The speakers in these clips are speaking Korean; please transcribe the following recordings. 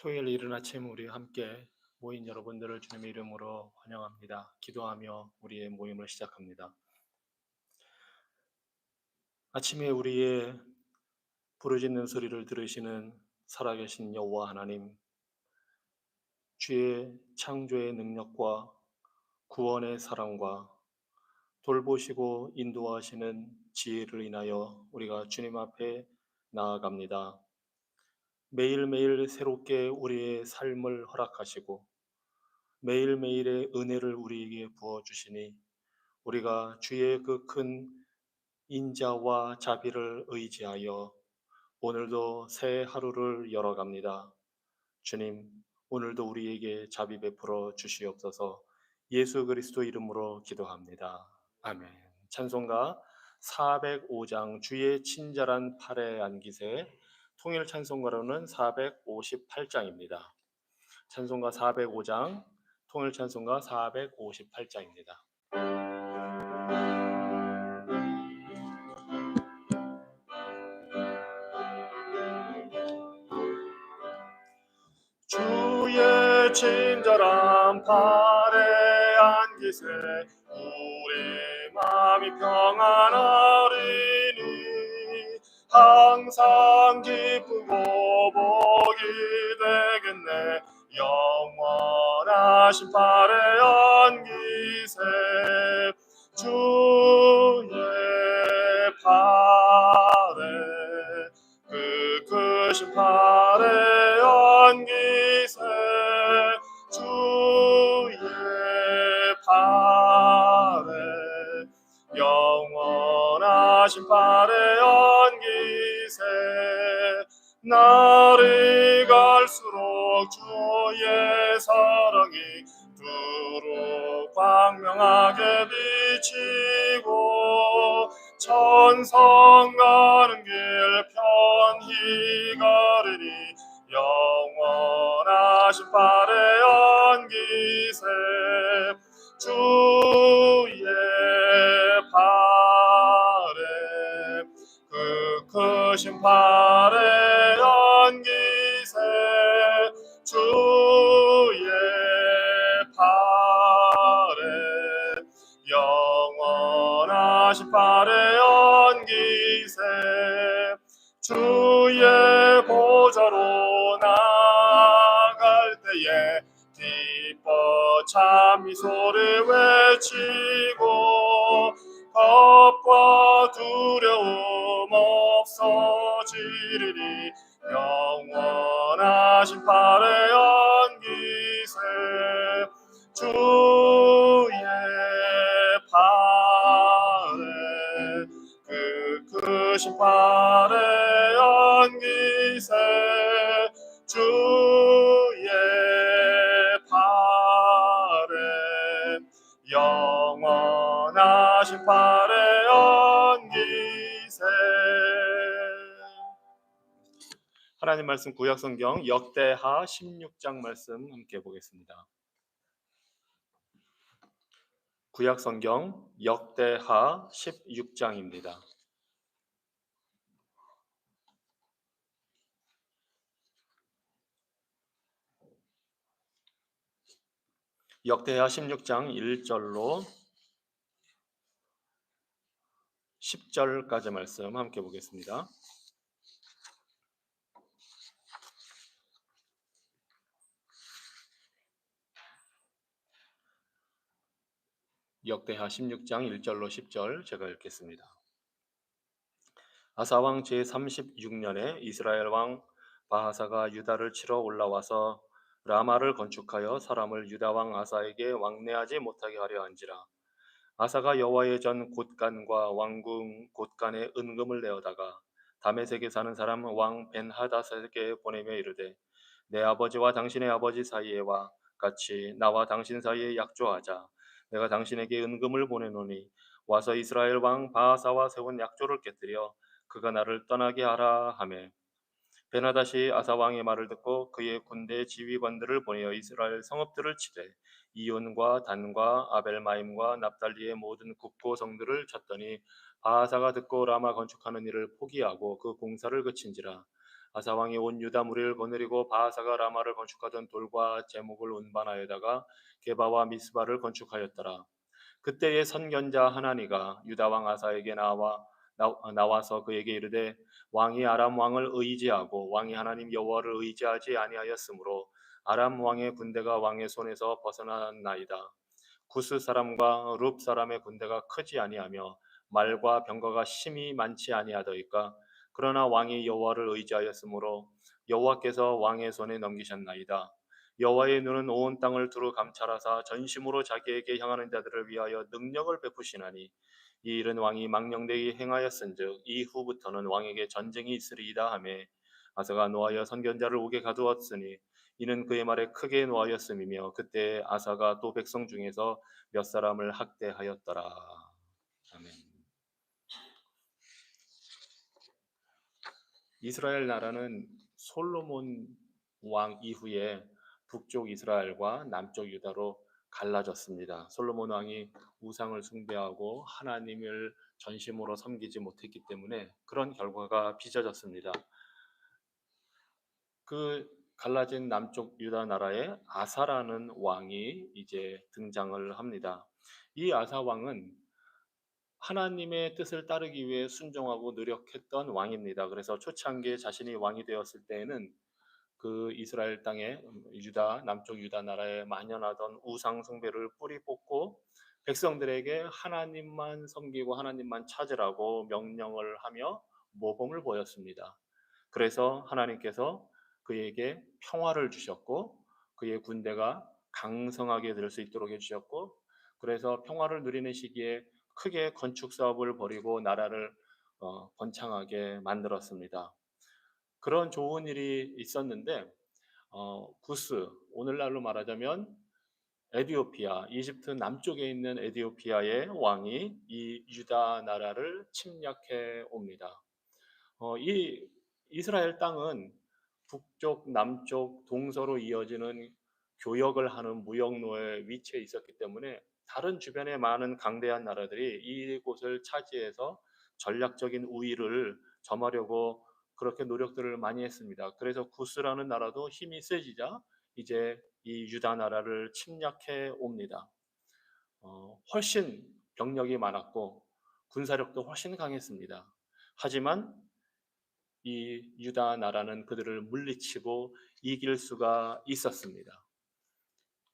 토요일 이른 아침 우리 함께 모인 여러분들을 주님의 이름으로 환영합니다. 기도하며 우리의 모임을 시작합니다. 아침에 우리의 부르짖는 소리를 들으시는 살아계신 여호와 하나님, 주의 창조의 능력과 구원의 사랑과 돌보시고 인도하시는 지혜를 인하여 우리가 주님 앞에 나아갑니다. 매일매일 새롭게 우리의 삶을 허락하시고 매일매일의 은혜를 우리에게 부어주시니 우리가 주의 그 큰 인자와 자비를 의지하여 오늘도 새 하루를 열어갑니다. 주님, 오늘도 우리에게 자비 베풀어 주시옵소서. 예수 그리스도 이름으로 기도합니다. 아멘. 찬송가 405장 주의 친절한 팔에 안기세, 통일 찬송가로는 458장입니다. 찬송가 405장, 통일 찬송가 458장입니다. 주의 친절한 팔에 안기세, 우리 마음이 평안하리니 항상 기쁘고 복이 되겠네. 영원하신 팔에 안기세, 주의 팔에 그 크신 팔에 안기세, 주의 팔에 영원하신 팔에 안기세. 날이 갈수록 주의 사랑이 두루 광명하게 비치고 천성 가는 길 편히 가리니 영원하신 팔에 안기세, 주의 팔에 그 크신 팔에 안기세, 주의 팔에 영원하신 팔에 안기세. 주의 보좌로 나갈 때에 기뻐 참 미소를 외치고 겁과 두려움 없어지리니 영원하신 팔에 안기세, 주의 팔에 그 크신 팔에 안기세, 주의 팔에 영원하신 팔에 안기세. 하나님 말씀 구약성경 역대하 16장 말씀 함께 보겠습니다. 구약성경 역대하 16장입니다. 역대하 16장 1절로 10절까지 말씀 함께 보겠습니다. 역대하 16장 1절로 10절 제가 읽겠습니다. 아사왕 제36년에 이스라엘 왕 바하사가 유다를 치러 올라와서 라마를 건축하여 사람을 유다 왕 아사에게 왕래하지 못하게 하려 한지라. 아사가 여호와의 전 곳간과 왕궁 곳간에 은금을 내어다가 다메섹에 사는 사람 왕 벤하닷에게 보내며 이르되, 내 아버지와 당신의 아버지 사이에와 같이 나와 당신 사이에 약조하자. 내가 당신에게 은금을 보내노니 와서 이스라엘 왕 바하사와 세운 약조를 깨뜨려 그가 나를 떠나게 하라 하매, 베나다시 아사 왕의 말을 듣고 그의 군대 지휘관들을 보내어 이스라엘 성읍들을 치되 이온과 단과 아벨마임과 납달리의 모든 국고 성들을 쳤더니 바하사가 듣고 라마 건축하는 일을 포기하고 그 공사를 그친지라. 아사 왕이 온 유다 무리를 거느리고 바하사가 라마를 건축하던 돌과 제목을 운반하여다가 게바와 미스바를 건축하였더라. 그때의 선견자 하나니가 유다 왕 아사에게 나와서 그에게 이르되 왕이 아람 왕을 의지하고 왕이 하나님 여호와를 의지하지 아니하였으므로 아람 왕의 군대가 왕의 손에서 벗어났나이다. 구스 사람과 룹 사람의 군대가 크지 아니하며 말과 병거가 심히 많지 아니하더이까. 그러나 왕이 여호와를 의지하였으므로 여호와께서 왕의 손에 넘기셨나이다. 여호와의 눈은 온 땅을 두루 감찰하사 전심으로 자기에게 향하는 자들을 위하여 능력을 베푸시나니 이 일은 왕이 망령되이 행하였은즉 이후부터는 왕에게 전쟁이 있으리이다 하매 아사가 노하여 선견자를 옥에 가두었으니 이는 그의 말에 크게 노하였음이며 그때 아사가 또 백성 중에서 몇 사람을 학대하였더라. 아멘. 이스라엘 나라는 솔로몬 왕 이후에 북쪽 이스라엘과 남쪽 유다로 갈라졌습니다. 솔로몬 왕이 우상을 숭배하고 하나님을 전심으로 섬기지 못했기 때문에 그런 결과가 빚어졌습니다. 그 갈라진 남쪽 유다 나라에 아사라는 왕이 이제 등장을 합니다. 이 아사 왕은 하나님의 뜻을 따르기 위해 순종하고 노력했던 왕입니다. 그래서 초창기에 자신이 왕이 되었을 때에는 그 이스라엘 땅에 유다 남쪽 유다 나라에 만연하던 우상 숭배를 뿌리 뽑고 백성들에게 하나님만 섬기고 하나님만 찾으라고 명령을 하며 모범을 보였습니다. 그래서 하나님께서 그에게 평화를 주셨고 그의 군대가 강성하게 될 수 있도록 해주셨고 그래서 평화를 누리는 시기에 크게 건축 사업을 벌이고 나라를 번창하게 만들었습니다. 그런 좋은 일이 있었는데 구스 오늘날로 말하자면 에디오피아 이집트 남쪽에 있는 에디오피아의 왕이 이 유다 나라를 침략해 옵니다. 이 이스라엘 땅은 북쪽, 남쪽, 동서로 이어지는 교역을 하는 무역로에 위치해 있었기 때문에 다른 주변의 많은 강대한 나라들이 이곳을 차지해서 전략적인 우위를 점하려고 그렇게 노력들을 많이 했습니다. 그래서 구스라는 나라도 힘이 세지자 이제 이 유다 나라를 침략해 옵니다. 훨씬 병력이 많았고 군사력도 훨씬 강했습니다. 하지만 이 유다 나라는 그들을 물리치고 이길 수가 있었습니다.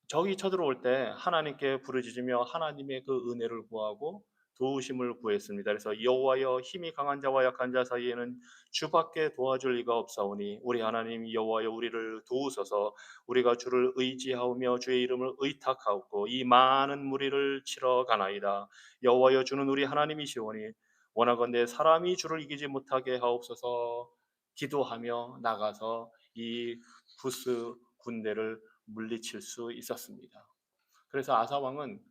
적이 쳐들어올 때 하나님께 부르짖으며 하나님의 그 은혜를 구하고 도우심을 구했습니다. 그래서 여호와여 힘이 강한 자와 약한 자 사이에는 주밖에 도와줄 리가 없사오니 우리 하나님 여호와여 우리를 도우소서. 우리가 주를 의지하오며 주의 이름을 의탁하옵고 이 많은 무리를 치러 가나이다. 여호와여 주는 우리 하나님이시오니 원하건대 사람이 주를 이기지 못하게 하옵소서. 기도하며 나가서 이 구스 군대를 물리칠 수 있었습니다. 그래서 아사 왕은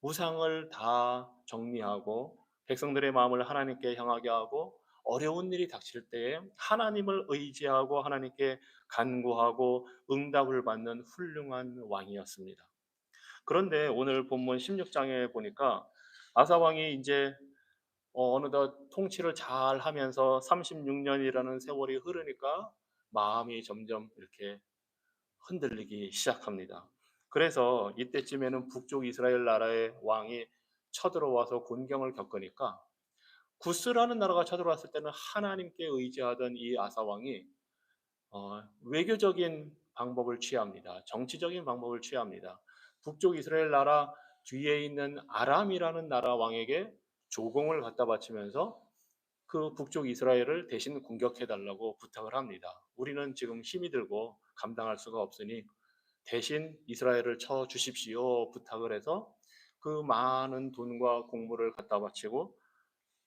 우상을 다 정리하고 백성들의 마음을 하나님께 향하게 하고 어려운 일이 닥칠 때에 하나님을 의지하고 하나님께 간구하고 응답을 받는 훌륭한 왕이었습니다. 그런데 오늘 본문 16장에 보니까 아사 왕이 이제 어느덧 통치를 잘 하면서 36년이라는 세월이 흐르니까 마음이 점점 이렇게 흔들리기 시작합니다. 그래서 이때쯤에는 북쪽 이스라엘 나라의 왕이 쳐들어와서 곤경을 겪으니까 구스라는 나라가 쳐들어왔을 때는 하나님께 의지하던 이 아사 왕이 외교적인 방법을 취합니다. 정치적인 방법을 취합니다. 북쪽 이스라엘 나라 뒤에 있는 아람이라는 나라 왕에게 조공을 갖다 바치면서 그 북쪽 이스라엘을 대신 공격해 달라고 부탁을 합니다. 우리는 지금 힘이 들고 감당할 수가 없으니 대신 이스라엘을 쳐 주십시오 부탁을 해서 그 많은 돈과 공물을 갖다 바치고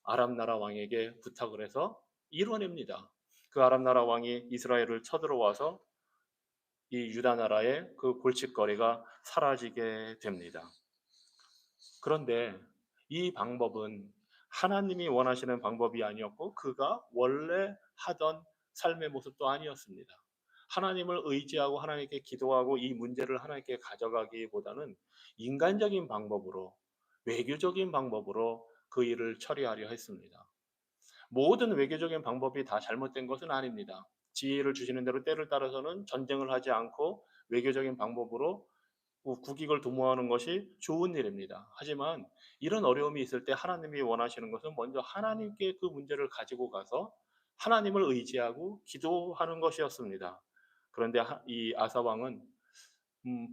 아람 나라 왕에게 부탁을 해서 이뤄냅니다. 그 아람 나라 왕이 이스라엘을 쳐들어와서 이 유다 나라의 그 골칫거리가 사라지게 됩니다. 그런데 이 방법은 하나님이 원하시는 방법이 아니었고 그가 원래 하던 삶의 모습도 아니었습니다. 하나님을 의지하고 하나님께 기도하고 이 문제를 하나님께 가져가기보다는 인간적인 방법으로 외교적인 방법으로 그 일을 처리하려 했습니다. 모든 외교적인 방법이 다 잘못된 것은 아닙니다. 지혜를 주시는 대로 때를 따라서는 전쟁을 하지 않고 외교적인 방법으로 국익을 도모하는 것이 좋은 일입니다. 하지만 이런 어려움이 있을 때 하나님이 원하시는 것은 먼저 하나님께 그 문제를 가지고 가서 하나님을 의지하고 기도하는 것이었습니다. 그런데 이 아사 왕은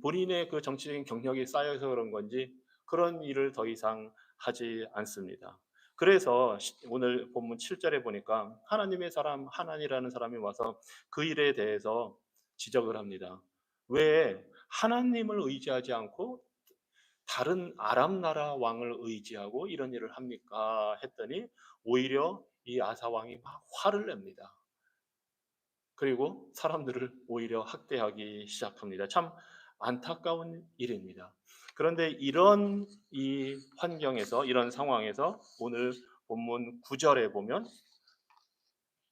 본인의 그 정치적인 경력이 쌓여서 그런 건지 그런 일을 더 이상 하지 않습니다. 그래서 오늘 본문 7절에 보니까 하나님의 사람 하나니라는 사람이 와서 그 일에 대해서 지적을 합니다. 왜 하나님을 의지하지 않고 다른 아람 나라 왕을 의지하고 이런 일을 합니까? 했더니 오히려 이 아사 왕이 막 화를 냅니다. 그리고 사람들을 오히려 학대하기 시작합니다. 참 안타까운 일입니다. 그런데 이런 이 환경에서 이런 상황에서 오늘 본문 9절에 보면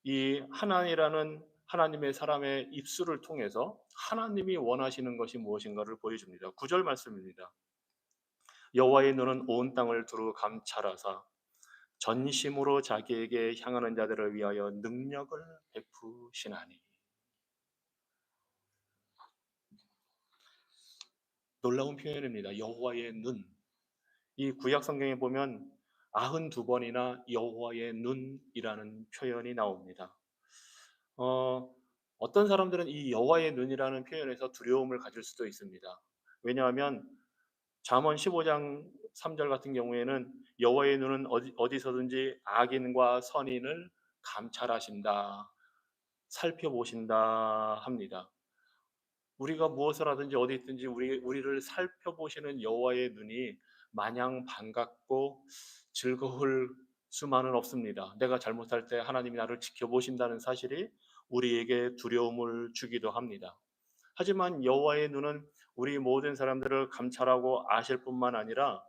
이 하나니라는 하나님의 사람의 입술을 통해서 하나님이 원하시는 것이 무엇인가를 보여줍니다. 9절 말씀입니다. 여호와의 눈은 온 땅을 두루 감찰하사 전심으로 자기에게 향하는 자들을 위하여 능력을 베푸시나니. 놀라운 표현입니다. 여호와의 눈. 이 구약 성경에 보면 92번이나 여호와의 눈이라는 표현이 나옵니다. 어떤 사람들은 이 여호와의 눈이라는 표현에서 두려움을 가질 수도 있습니다. 왜냐하면 잠언 15장 3절 같은 경우에는 여호와의 눈은 어디서든지 악인과 선인을 감찰하신다, 살펴보신다 합니다. 우리가 무엇을 하든지 어디 있든지 우리를 살펴보시는 여호와의 눈이 마냥 반갑고 즐거울 수만은 없습니다. 내가 잘못할 때 하나님이 나를 지켜보신다는 사실이 우리에게 두려움을 주기도 합니다. 하지만 여호와의 눈은 우리 모든 사람들을 감찰하고 아실 뿐만 아니라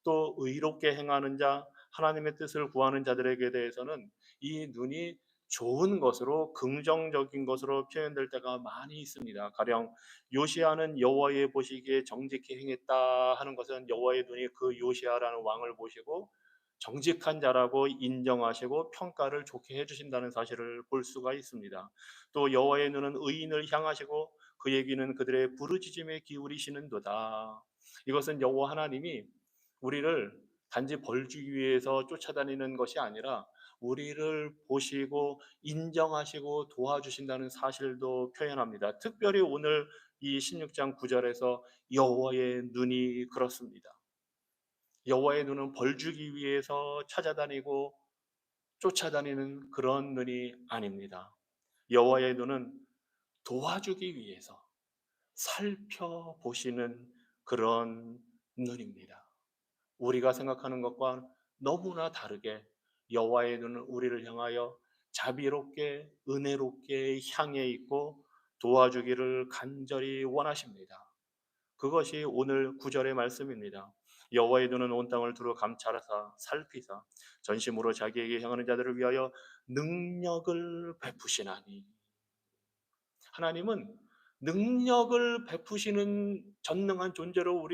또 의롭게 행하는 자, 하나님의 뜻을 구하는 자들에게 대해서는 이 눈이 좋은 것으로 긍정적인 것으로 표현될 때가 많이 있습니다. 가령 요시아는 여호와의 보시기에 정직히 행했다 하는 것은 여호와의 눈이 그 요시아라는 왕을 보시고 정직한 자라고 인정하시고 평가를 좋게 해주신다는 사실을 볼 수가 있습니다. 또 여호와의 눈은 의인을 향하시고 그에게는 그들의 부르짖음에 기울이시는도다. 이것은 여호와 하나님이 우리를 단지 벌 주기 위해서 쫓아다니는 것이 아니라 우리를 보시고 인정하시고 도와주신다는 사실도 표현합니다. 특별히 오늘 이 16장 9절에서 여호와의 눈이 그렇습니다. 여호와의 눈은 벌 주기 위해서 찾아다니고 쫓아다니는 그런 눈이 아닙니다. 여호와의 눈은 도와주기 위해서 살펴보시는 그런 눈입니다. 우리가 생각하는 것과 너무나 다르게 여호와의 눈은 우리를 향하여 자비롭게 은혜롭게 향해 있고 도와주기를 간절히 원하십니다. 그것이 오늘 9절의 말씀입니다. 여호와의 눈은 온 땅을 두루 감찰하사 살피사 전심으로 자기에게 향하는 자들을 위하여 능력을 베푸시나니. 하나님은 능력을 베푸시는 전능한 존재로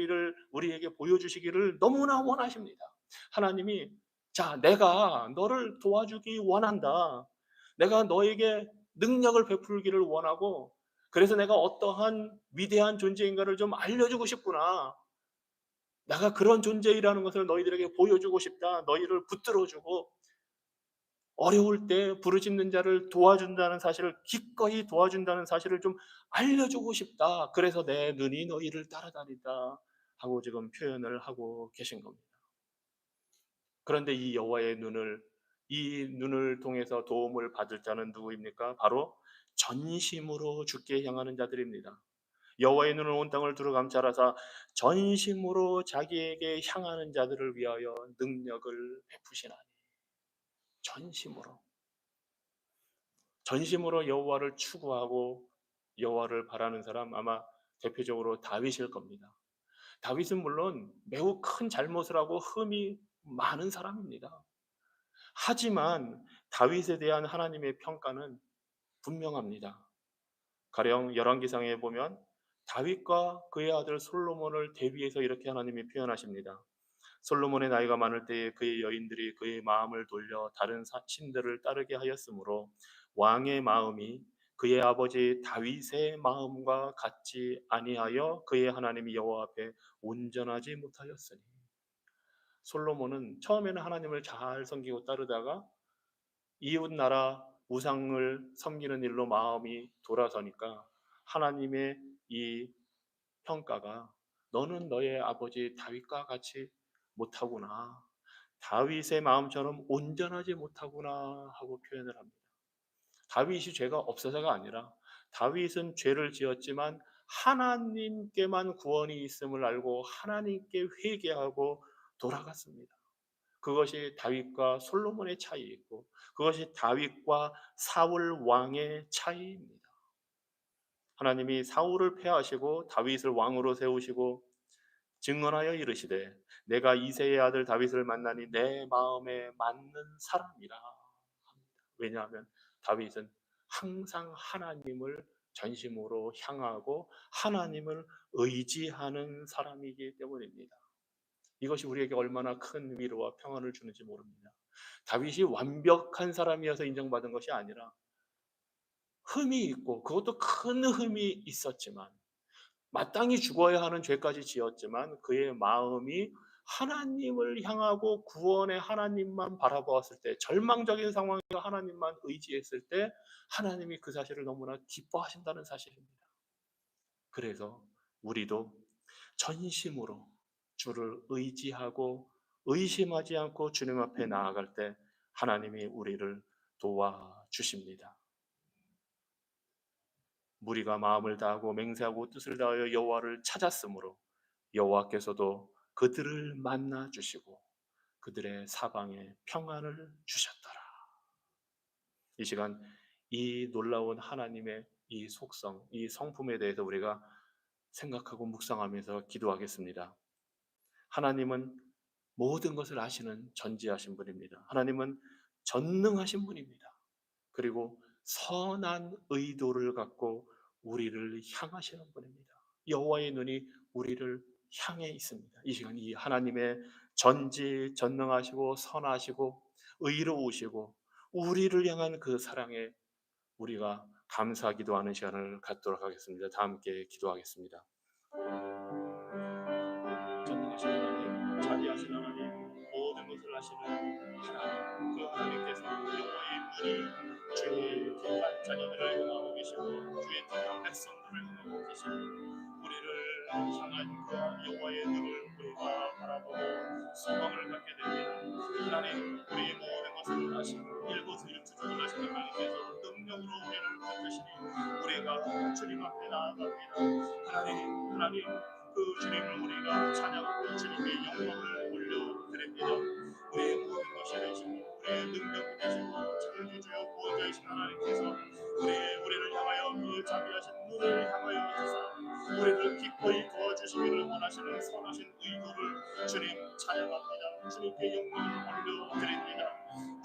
우리에게 보여주시기를 너무나 원하십니다. 하나님이 자, 내가 너를 도와주기 원한다. 내가 너에게 능력을 베풀기를 원하고 그래서 내가 어떠한 위대한 존재인가를 좀 알려주고 싶구나. 내가 그런 존재이라는 것을 너희들에게 보여주고 싶다. 너희를 붙들어주고 어려울 때 부르짖는 자를 도와준다는 사실을 기꺼이 도와준다는 사실을 좀 알려주고 싶다. 그래서 내 눈이 너희를 따라다닌다 하고 지금 표현을 하고 계신 겁니다. 그런데 이 눈을 통해서 도움을 받을 자는 누구입니까? 바로 전심으로 주께 향하는 자들입니다. 여호와의 눈은 온 땅을 두루 감찰하사 전심으로 자기에게 향하는 자들을 위하여 능력을 베푸시나니. 전심으로 여호와를 추구하고 여호와를 바라는 사람 아마 대표적으로 다윗일 겁니다. 다윗은 물론 매우 큰 잘못을 하고 흠이 많은 사람입니다. 하지만 다윗에 대한 하나님의 평가는 분명합니다. 가령 열왕기상에 보면 다윗과 그의 아들 솔로몬을 대비해서 이렇게 하나님이 표현하십니다. 솔로몬의 나이가 많을 때에 그의 여인들이 그의 마음을 돌려 다른 신들을 따르게 하였으므로 왕의 마음이 그의 아버지 다윗의 마음과 같지 아니하여 그의 하나님 여호와 앞에 온전하지 못하였으니. 솔로몬은 처음에는 하나님을 잘 섬기고 따르다가 이웃 나라 우상을 섬기는 일로 마음이 돌아서니까 하나님의 이 평가가 너는 너의 아버지 다윗과 같이 못하구나. 다윗의 마음처럼 온전하지 못하구나 하고 표현을 합니다. 다윗이 죄가 없어서가 아니라 다윗은 죄를 지었지만 하나님께만 구원이 있음을 알고 하나님께 회개하고 돌아갔습니다. 그것이 다윗과 솔로몬의 차이이고 그것이 다윗과 사울 왕의 차이입니다. 하나님이 사울을 패하시고 다윗을 왕으로 세우시고 증언하여 이르시되 내가 이새의 아들 다윗을 만나니 내 마음에 맞는 사람이라 합니다. 왜냐하면 다윗은 항상 하나님을 전심으로 향하고 하나님을 의지하는 사람이기 때문입니다. 이것이 우리에게 얼마나 큰 위로와 평안을 주는지 모릅니다. 다윗이 완벽한 사람이어서 인정받은 것이 아니라 흠이 있고 그것도 큰 흠이 있었지만 마땅히 죽어야 하는 죄까지 지었지만 그의 마음이 하나님을 향하고 구원의 하나님만 바라보았을 때 절망적인 상황에서 하나님만 의지했을 때 하나님이 그 사실을 너무나 기뻐하신다는 사실입니다. 그래서 우리도 전심으로 주를 의지하고 의심하지 않고 주님 앞에 나아갈 때 하나님이 우리를 도와주십니다. 무리가 마음을 다하고 맹세하고 뜻을 다하여 여호와를 찾았으므로 여호와께서도 그들을 만나 주시고 그들의 사방에 평안을 주셨더라. 이 시간 이 놀라운 하나님의 이 속성, 이 성품에 대해서 우리가 생각하고 묵상하면서 기도하겠습니다. 하나님은 모든 것을 아시는 전지하신 분입니다. 하나님은 전능하신 분입니다. 그리고 선한 의도를 갖고 우리를 향하시는 분입니다. 여호와의 눈이 우리를 향해 있습니다. 이 시간 이 하나님의 전지전능하시고 선하시고 의로우시고 우리를 향한 그 사랑에 우리가 감사 기도하는 시간을 갖도록 하겠습니다. 다 함께 기도하겠습니다. 전능하신 하나님, 자비하신 하나님, 모든 것을 아시는 하나님, 그 하나님께서 여호와의 눈이 주의 택한 자녀들을 향하고 계시고 주의 택한 백성들을 향하고 계시고 우리를 향한 그 여호와의 눈을 우리가 바라보고 소망을 갖게 됩니다. 하나님, 우리의 모든 것을 아시고 일거수일투족을 하시는 하나님께서 능력으로 우리를 붙드시니 우리가 주님 앞에 나아갑니다. 하나님 그 주님을 우리가 찬양하고 주님의 영광을 올려드립니다. 우리의 모든 것이 되시고 우리의 능력이 되시고 창조주여 구원자이신 하나님께서 우리를 향하여 그 자비하신 눈을 향하여 주사 우리를 기꺼이 도와주시기를 원하시는 선하신 의도를 주님 찬양합니다. 주님께 영광을 올려드립니다.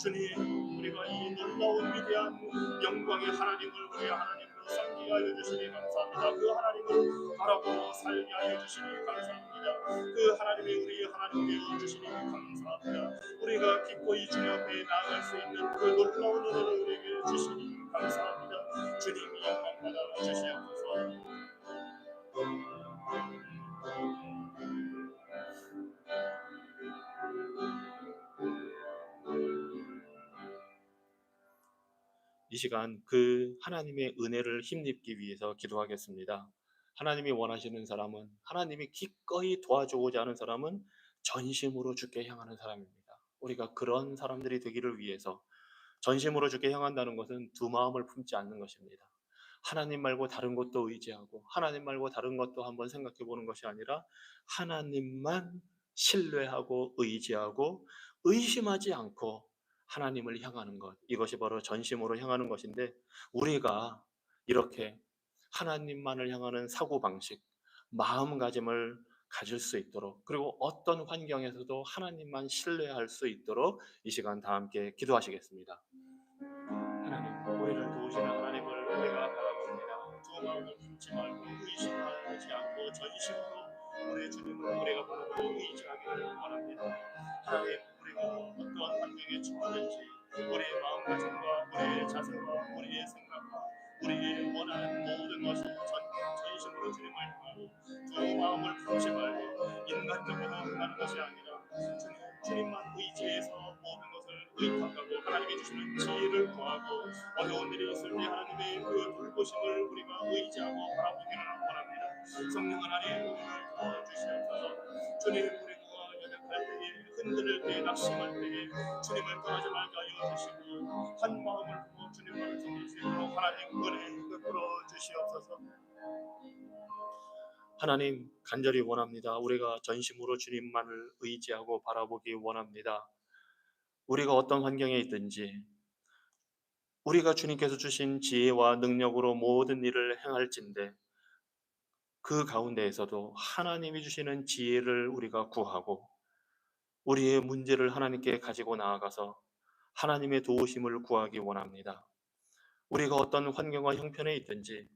주님, 우리가 이 놀라운 위대한 영광의 하나님을 우리 하나님으로 섬기게 하여 주시니 감사합니다. 그 하나님을 바라보고 살게 하여 주시니 감사합니다. 그 하나님이 우리 하나님 되어 주시니 감사합니다. 우리가 기꺼이 주님 앞에 나아갈 수 있는 그 놀라운 은혜를 우리에게 주시니 감사합니다. 주님이 영광 받아 주시옵소서. 이 시간 그 하나님의 은혜를 힘입기 위해서 기도하겠습니다. 하나님이 원하시는 사람은, 하나님이 기꺼이 도와주고자 하는 사람은 전심으로 주께 향하는 사람입니다. 우리가 그런 사람들이 되기를 위해서 전심으로 주께 향한다는 것은 두 마음을 품지 않는 것입니다. 하나님 말고 다른 것도 의지하고 하나님 말고 다른 것도 한번 생각해 보는 것이 아니라 하나님만 신뢰하고 의지하고 의심하지 않고 하나님을 향하는 것, 이것이 바로 전심으로 향하는 것인데 우리가 이렇게 하나님만을 향하는 사고방식, 마음가짐을 가질 수 있도록 그리고 어떤 환경에서도 하나님만 신뢰할 수 있도록 이 시간 다 함께 기도하시겠습니다. 하나님, 우리를 도우시는 하나님을 우리가 바라봅니다. 두 마음을 품지 말고 의심하지 않고 전심으로 우리 주님을 우리가 바라보고 의지하기를 원합니다. 하나님, 우리가 어떠한 환경에 처하든지 우리의 마음가짐과 우리의 자세와 우리의 생각과 우리의 원하는 모든 것을 전심으로 주님을 향하고 두 마음을 품지 말고 인간적으로 행하는 것이 아니라 주님만 의지해서 모든 것을 의탁하고 하나님이 주시는 지혜를 구하고 어려운 일이 있을 때 하나님의 그 돌보심을 우리가 의지하고 바라보기를 원합니다. 성령 하나님 우리를 도와주시옵소서. 주님 우리가 연약할 때에 흔들릴 때에 낙심할 때에 주님을 떠나지 말게 하여 주시고 한 마음을 품어 주님만을 섬길 수 있도록 하나님 은혜 베풀어 주시옵소서. 하나님 간절히 원합니다. 우리가 전심으로 주님만을 의지하고 바라보기 원합니다. 우리가 어떤 환경에 있든지 우리가 주님께서 주신 지혜와 능력으로 모든 일을 행할진대 그 가운데에서도 하나님이 주시는 지혜를 우리가 구하고 우리의 문제를 하나님께 가지고 나아가서 하나님의 도우심을 구하기 원합니다. 우리가 어떤 환경과 형편에 있든지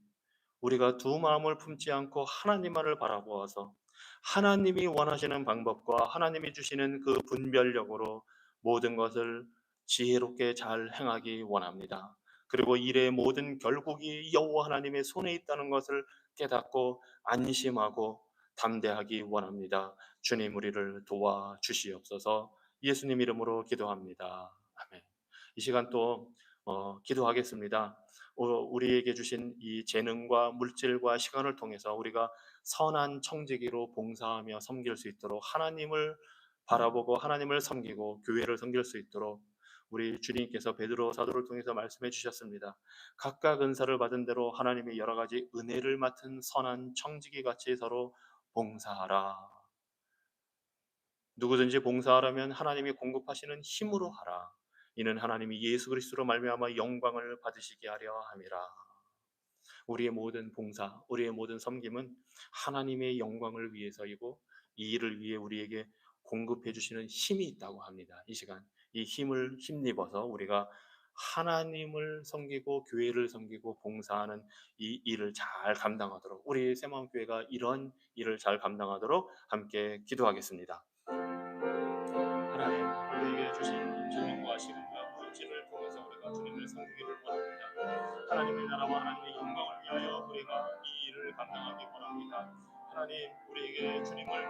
우리가 두 마음을 품지 않고 하나님만을 바라보아서 하나님이 원하시는 방법과 하나님이 주시는 그 분별력으로 모든 것을 지혜롭게 잘 행하기 원합니다. 그리고 일의 모든 결국이 여호와 하나님의 손에 있다는 것을 깨닫고 안심하고 담대하기 원합니다. 주님 우리를 도와주시옵소서. 예수님 이름으로 기도합니다. 아멘. 이 시간 또 기도하겠습니다. 우리에게 주신 이 재능과 물질과 시간을 통해서 우리가 선한 청지기로 봉사하며 섬길 수 있도록 하나님을 바라보고 하나님을 섬기고 교회를 섬길 수 있도록 우리 주님께서 베드로 사도를 통해서 말씀해 주셨습니다. 각각 은사를 받은 대로 하나님의 여러 가지 은혜를 맡은 선한 청지기 같이 서로 봉사하라. 누구든지 봉사하라면 하나님이 공급하시는 힘으로 하라. 이는 하나님이 예수 그리스도로 말미암아 영광을 받으시게 하려 함이라. 우리의 모든 봉사, 우리의 모든 섬김은 하나님의 영광을 위해서이고 이 일을 위해 우리에게 공급해 주시는 힘이 있다고 합니다. 이 시간 이 힘을 힘입어서 우리가 하나님을 섬기고 교회를 섬기고 봉사하는 이 일을 잘 감당하도록 우리 새마음교회가 이런 일을 잘 감당하도록 함께 기도하겠습니다. 하나님 우리에게 주신 재능과 시간과 물질을 통해서 우리가 주님을 섬기기를 원합니다. 하나님의 나라와 하나님의 영광을 위하여 우리가 이 일을 감당하기 원합니다. 하나님 우리에게 주님을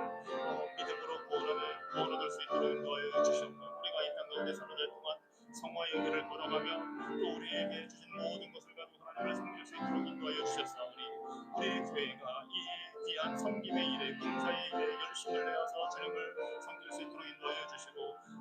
믿음으로 구원 얻을 수 있도록 인도하여 주시옵고 우리가 이 땅 가운데 사는 날 동안 성화의 길을 걸어가며 또 우리에게 주신 모든 것을 가지고 하나님을 섬길 수 있도록 인도하여 주셨사오니 우리 교회가 이 귀한 섬김의 일에 봉사의 일에 열심을 내어서 주님을 섬길 수 있도록 인도하여 주시고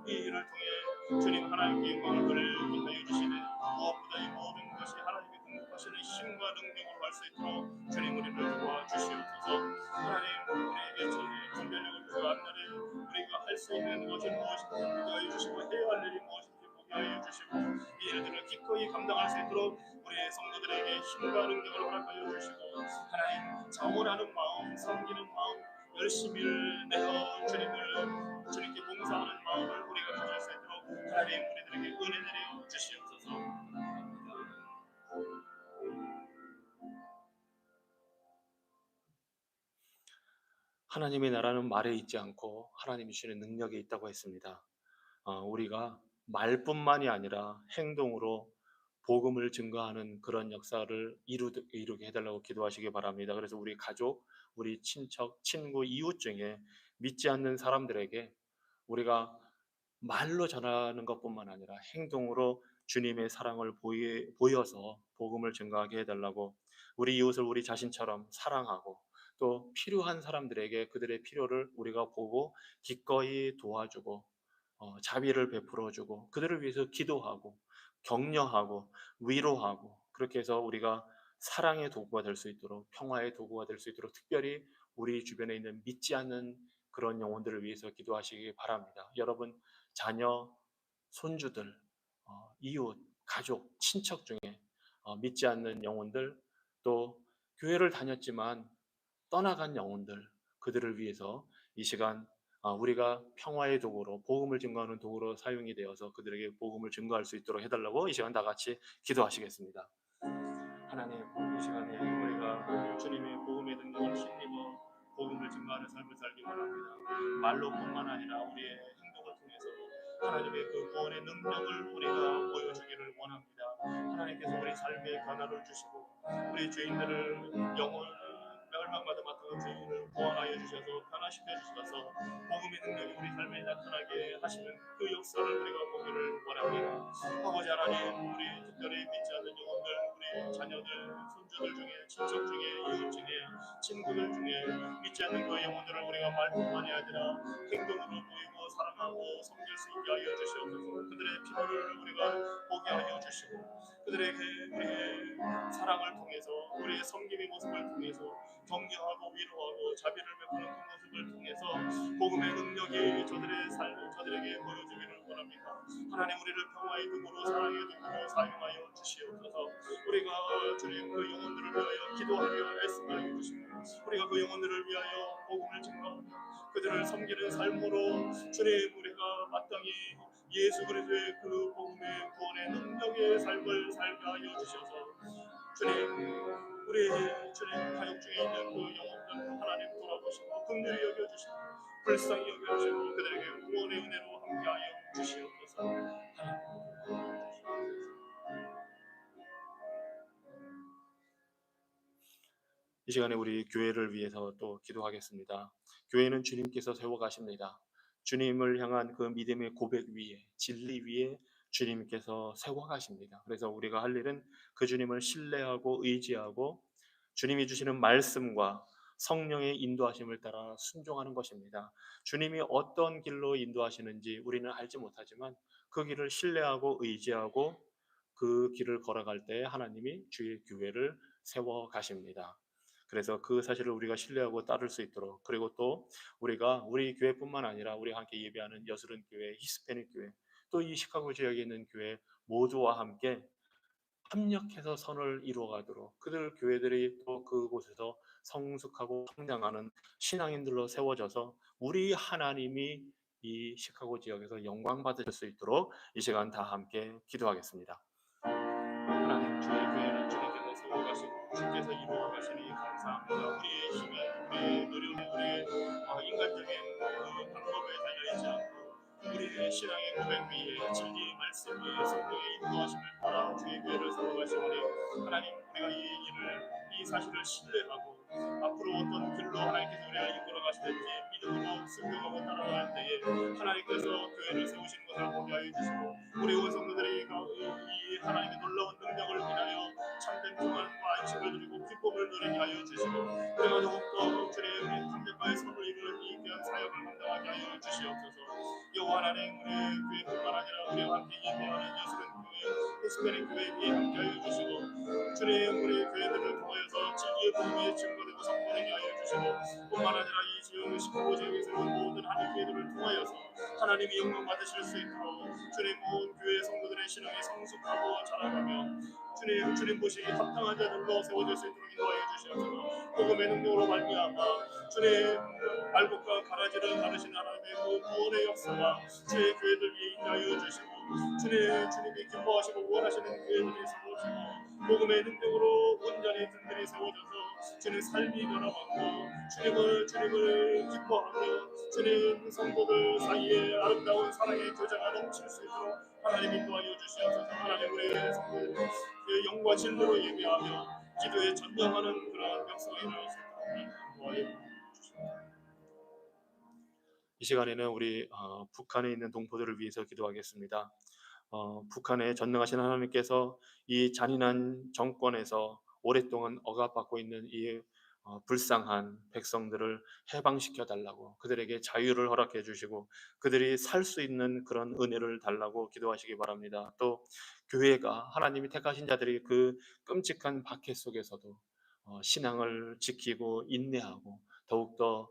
이 일을 통해 주님 하나님께 영광을 돌리게 하여 주시되 무엇보다 이 모든 것이 하나님이 공급하시는 힘과 능력으로 할 수 있도록 주님 우리를 도와주시옵소서. 하나님 우리에게 분별력을 주시고 앞날에 우리가 할 수 있는 것을 무엇인지 보게 하여 주시고 해야 할 일이 무엇인지 보게 하여 주시고 이 일들을 기꺼이 감당할 수 있도록 우리의 성도들에게 힘과 능력을 허락하여 주시고 하나님 자원하는 마음, 섬기는 마음, 열심히를 내어 주님께 봉사하는 마음을 우리가 가질 수 있도록 하나님 우리들에게 은혜 내려 주시옵소서. 하나님의 나라는 말에 있지 않고 하나님이 주시는 능력에 있다고 했습니다. 우리가 말뿐만이 아니라 행동으로 복음을 증거하는 그런 역사를 이루게 해달라고 기도하시기 바랍니다. 그래서 우리 가족, 우리 친척, 친구, 이웃 중에 믿지 않는 사람들에게 우리가 말로 전하는 것뿐만 아니라 행동으로 주님의 사랑을 보여서 복음을 증거하게 해달라고 우리 이웃을 우리 자신처럼 사랑하고 또 필요한 사람들에게 그들의 필요를 우리가 보고 기꺼이 도와주고 자비를 베풀어주고 그들을 위해서 기도하고 격려하고 위로하고 그렇게 해서 우리가 사랑의 도구가 될 수 있도록 평화의 도구가 될 수 있도록 특별히 우리 주변에 있는 믿지 않는 그런 영혼들을 위해서 기도하시기 바랍니다. 여러분 자녀, 손주들, 이웃, 가족, 친척 중에 믿지 않는 영혼들 또 교회를 다녔지만 떠나간 영혼들 그들을 위해서 이 시간 우리가 평화의 도구로 복음을 증거하는 도구로 사용이 되어서 그들에게 복음을 증거할 수 있도록 해달라고 이 시간 다 같이 기도하시겠습니다. 하나님 이 시간에 우리가 주님의 복음의 능력을 힘입어 복음을 증거하는 삶을 살기 원합니다. 말로뿐만 아니라 우리의 행동을 통해서 하나님의 그 구원의 능력을 우리가 보여주기를 원합니다. 하나님께서 우리 삶에 변화를 주시고 우리 죄인들을 영혼 멸망받아 맡은 죄인을 구원하여 주셔서 변화시켜 주셔서 복음의 능력이 우리 삶에 나타나게 하시는 그 역사를 우리가 보기를 원합니다. 아버지 하나님, 우리 특별히 믿지 않는 영혼들, 우리 자녀들, 손주들 중에, 친척 중에, 이웃 중에, 친구들 중에 믿지 않는 그 영혼들을 우리가 말뿐만이 아니라 행동으로 보이고 사랑하고 섬길 수 있게 하여 주시옵소서. 그들의 필요를 우리가 보게 하여 주시고 그들에게 우리의 사랑을 통해서 우리의 섬김의 모습을 통해서 격려하고 위로하고 자비를 베푸는 그 모습을 통해서 복음의 능력이 저들의 삶을 저들에게 보여주기를 원합니다. 하나님, 우리를 평화의 등으로 사랑의 등으로 사용하여 주시옵소서. 우리가 주님 그 영혼들을 위하여 기도하며 애쓰게 해주시고 우리가 그 영혼들을 위하여 복음을 증거하며 그들을 섬기는 삶으로 주님 우리가 마땅히 예수 그리스도의 그 복음의 구원의 능력의 삶을 살게 하여 주셔서 주님 우리의 주님 가족 중에 있는 그 영혼들 하나님 돌아보시고 긍휼히 여겨주시고 불쌍히 여겨주시고 그들에게 구원의 은혜로 함께하여 주시옵소서. 하나님 이 시간에 우리 교회를 위해서 또 기도하겠습니다. 교회는 주님께서 세워가십니다. 주님을 향한 그 믿음의 고백 위에 진리 위에 주님께서 세워가십니다. 그래서 우리가 할 일은 그 주님을 신뢰하고 의지하고 주님이 주시는 말씀과 성령의 인도하심을 따라 순종하는 것입니다. 주님이 어떤 길로 인도하시는지 우리는 알지 못하지만 그 길을 신뢰하고 의지하고 그 길을 걸어갈 때 하나님이 주의 교회를 세워 가십니다. 그래서 그 사실을 우리가 신뢰하고 따를 수 있도록, 그리고 또 우리가 우리 교회뿐만 아니라 우리가 함께 예배하는 여수른 교회, 히스패닉 교회, 또 이 시카고 지역에 있는 교회 모두와 함께 협력해서 선을 이루어가도록 그들 교회들이 또 그곳에서 성숙하고 성장하는 신앙인들로 세워져서 우리 하나님이 이 시카고 지역에서 영광 받으실 수 있도록 이 시간 다 함께 기도하겠습니다. 하나님, 주의 교회는 주님께서 세워가시고 주께서 이루어가시니 감사합니다. 우리의 힘에, 우리의 노력에, 우리의 인간적인 그 방법에 달려있지 않고 우리의 신앙의 고백 위에 진리의 말씀 위에 성령의 인도하심을 따라 주의 교회를 세워가시오니 하나님, 우리가 이 일을, 이 사실을 신뢰하고 앞으로 어떤 길로 하나님께서 우리를 이끌어 가시든지 믿음으로 순종하고 따라갈 때에 하나님께서 교회를 세우시는 것을 보게 하여 주시고 우리 온 성도들이 이 하나님의 놀라운 능력을 인하여 참된 평안과 안식을 누리고 기쁨을 누리게 하여 주시고 우리가 더욱더 주의 감격과의 선을 이루는 이 귀한 사역을 감당하게 하여 주시옵소서. 여호와 하나님, 우리 교회뿐만 아니라 우리와 함께 예배하는 여수른 교회, 히스패닉 교회에 함께하여 주시고 주님 우리 교회들을 통하여서 진리의 복음이 증거되고 선포되게 하여 주시고 뿐만 아니라 이 지역 시카고 지역에서 모든 한인 교회들을 통하여서 하나님이 영광 받으실 수 있도록 주님 모든 교회 성도들의 신앙이 성숙하고 자라가며 주님 보시기 합당한 자들로 세워질 수 있도록 인도하여 주시옵소서. 복음의 능력으로 말미암아 주님 말복과 가라지를 가르신 하나님의 그 구원의 역사가 제 교회들 위에 있게 하여 주시고 주님이 기뻐하시고 원하시는 교회들이 세워지고 복음의 능력으로 온전히 든든히 세워져서 주님 삶이 변화받고 주님을 기뻐하며 주님 성도들 사이에 아름다운 사랑의 교제가 넘칠 수 있도록 하나님 인도하여 주시옵소서. 하나님 우리의 성도들 그 영과 진리로 예배하며 기도에 전념하는 그러한 역사가 일어날 수 있도록 인도하여 주시옵소서. 이 시간에는 우리 북한에 있는 동포들을 위해서 기도하겠습니다. 북한의 전능하신 하나님께서 이 잔인한 정권에서 오랫동안 억압받고 있는 이 불쌍한 백성들을 해방시켜 달라고 그들에게 자유를 허락해 주시고 그들이 살 수 있는 그런 은혜를 달라고 기도하시기 바랍니다. 또 교회가 하나님이 택하신 자들이 그 끔찍한 박해 속에서도 신앙을 지키고 인내하고 더욱더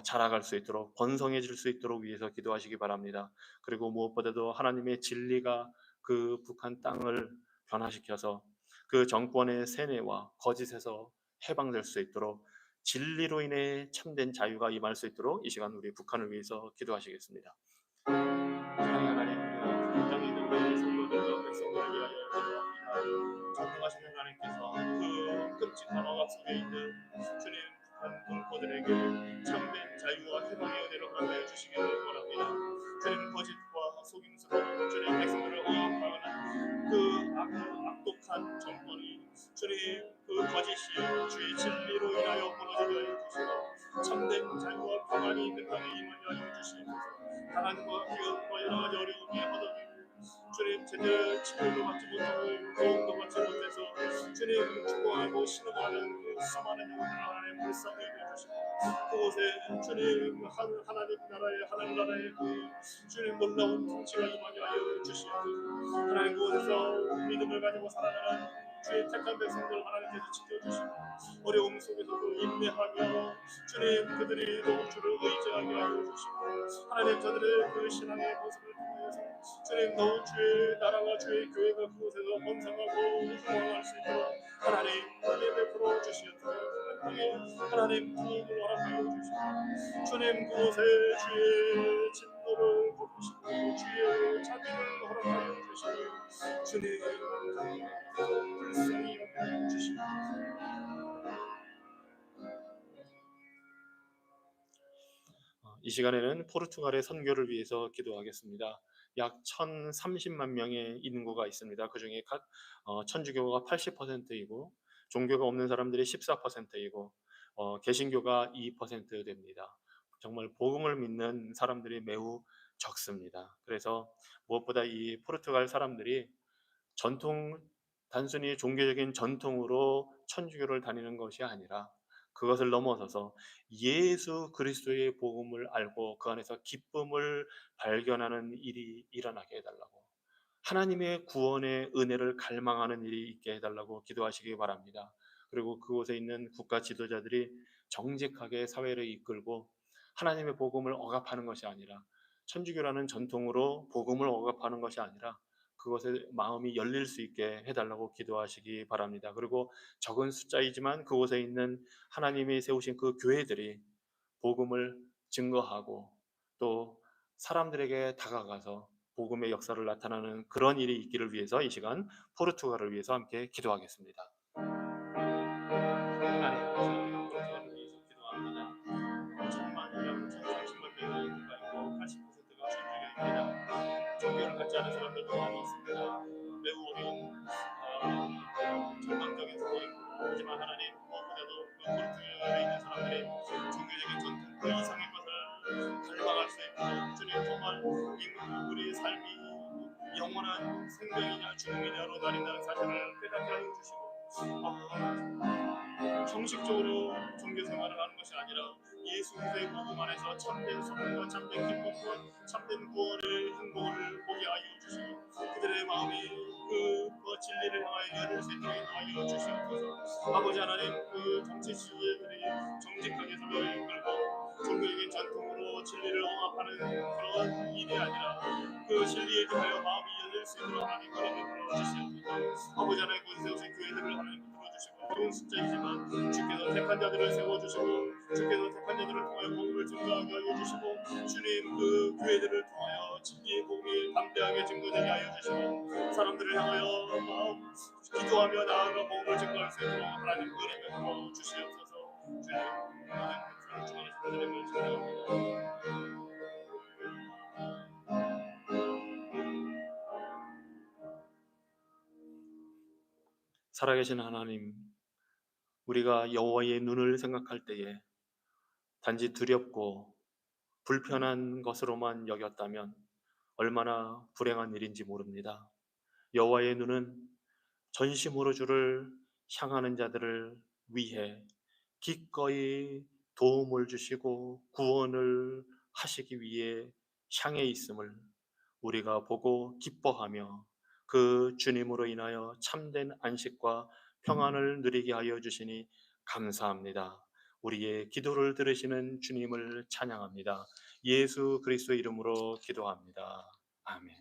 자라갈 수 있도록 번성해질 수 있도록 위해서 기도하시기 바랍니다. 그리고 무엇보다도 하나님의 진리가 그 북한 땅을 변화시켜서 그 정권의 세뇌와 거짓에서 해방될 수 있도록 진리로 인해 참된 자유가 임할 수 있도록 이 시간 우리 북한을 위해서 기도하시겠습니다. 사랑의 하나님, 우리가 북한 땅에 있는 우리 성도들과 백성들을 위하여 기도합니다. 전능하신 하나님께서 그 끔찍한 억압 속에 있는 주님 북한 동포들에게 참된 자유와 해방의 은혜를 허락하여 주시기를 원합니다. 주님 거짓과 속임수로 주님 백성들을 억압하는 그 악독한 정권이 주님 그 거짓이 주의 진리로 인하여 무너지게 하여 주시고 참된 자유와 평안이 그 땅에 임하게 하여 주시옵소서. 가난과 기업과 여러 가지 어려움이 허덕이고 주님 제대로 치료도 받지 못하고 도움도 받지 못해서 주님 죽어가고 신어가는 그 수많은 영혼들 하나님 불쌍히 여겨주시고 그곳에 주님 하나님 나라의 하나님 나라의 그 주님 놀라운 통치가 임하게 하여 주시옵소서. 하나님 그곳에서 믿음을 가지고 살아가는 주의 택한 백성들 하나님께서 지켜주시고 어려움 속에서도 인내하며 주님 그들이 더욱 주를 의지하게 하여 주시고 하나님 저들의 그 신앙의 모습을 통해서 주님 더욱 주의 나라와 주의 교회가 그곳에서 번성하고 흥왕할 수 있도록 하나님 은혜 베풀어 주시옵소서. 하나님 부흥을 허락하여 주시고 주님 그곳에 주의 진노를 거두시고 주의 자비를 허락하여 주시고 주님 불쌍히 여겨 주시옵소서. 이 시간에는 포르투갈의 선교를 위해서 기도하겠습니다. 약 1,030만 명의 인구가 있습니다. 그 중에 천주교가 80%이고 종교가 없는 사람들이 14%이고 개신교가 2% 됩니다. 정말 복음을 믿는 사람들이 매우 적습니다. 그래서 무엇보다 이 포르투갈 사람들이 단순히 종교적인 전통으로 천주교를 다니는 것이 아니라 그것을 넘어서서 예수 그리스도의 복음을 알고 그 안에서 기쁨을 발견하는 일이 일어나게 해달라고, 하나님의 구원의 은혜를 갈망하는 일이 있게 해달라고 기도하시기 바랍니다. 그리고 그곳에 있는 국가 지도자들이 정직하게 사회를 이끌고 하나님의 복음을 억압하는 것이 아니라, 천주교라는 전통으로 복음을 억압하는 것이 아니라 그것에 마음이 열릴 수 있게 해달라고 기도하시기 바랍니다. 그리고 적은 숫자이지만 그곳에 있는 하나님이 세우신 그 교회들이 복음을 증거하고 또 사람들에게 다가가서 복음의 역사를 나타나는 그런 일이 있기를 위해서 이 시간 포르투갈을 위해서 함께 기도하겠습니다. 하나님, 포르투갈을 위해서 기도합니다. 1,030만 명이 인구가 있고 80%가 천주교입니다. 종교를 갖지 않은 사람들도 많이 있습니다. 매우 어려운 절망적인 상황이고, 하지만 하나님 무엇보다도 그 포르투갈에 있는 사람들이 종교적인 전통 그 이상의 것을 갈망할 수 있고 주님 정말 우리의 삶이 영원한 생명이냐 죽음이냐로 나뉜다는 사실을 깨닫게 하여 주시고 형식적으로 종교 생활을 하는 것이 아니라 예수 그리스도의 복음 안에서 참된 소망과 참된 기쁨과 참된 구원의 행복을 보게 하여 주시고 그들의 마음이 그 진리를 향하여 열릴 수 있도록 하여 주시옵소서. 아버지 하나님, 그 정치 시기들이 정직하게 사회를 이끌고 종교적인 전통으로 진리를 억압하는 그런 일이 아니라 그 진리에 대하여 마음이 열릴 수 있도록 하나님 그렇게 불러주시옵소서. 아버지 하나님, 그 세우신 교회들을 하나님 들어주시고 좋은 숫자이지만 주께서 택한 자들을 세워주시고 주께서 택한 자들을 통하여 복음을 증거하게 하여 주시고 주님 그 교회들을 통하여 진리의 복음이 담대하게 증거되게 하여 주시고 사람들을 향하여 기도하며 나아가 복음을 증거할 수 있도록 하나님 은혜 베풀어 주시옵소서. 주님 하나님 중앙에 기도드리며 찬양합니다. 살아계신 하나님, 우리가 여호와의 눈을 생각할 때에 단지 두렵고 불편한 것으로만 여겼다면 얼마나 불행한 일인지 모릅니다. 여호와의 눈은 전심으로 주를 향하는 자들을 위해 기꺼이 도움을 주시고 구원을 하시기 위해 향해 있음을 우리가 보고 기뻐하며 그 주님으로 인하여 참된 안식과 평안을 누리게 하여 주시니 감사합니다. 우리의 기도를 들으시는 주님을 찬양합니다. 예수 그리스도 이름으로 기도합니다. 아멘.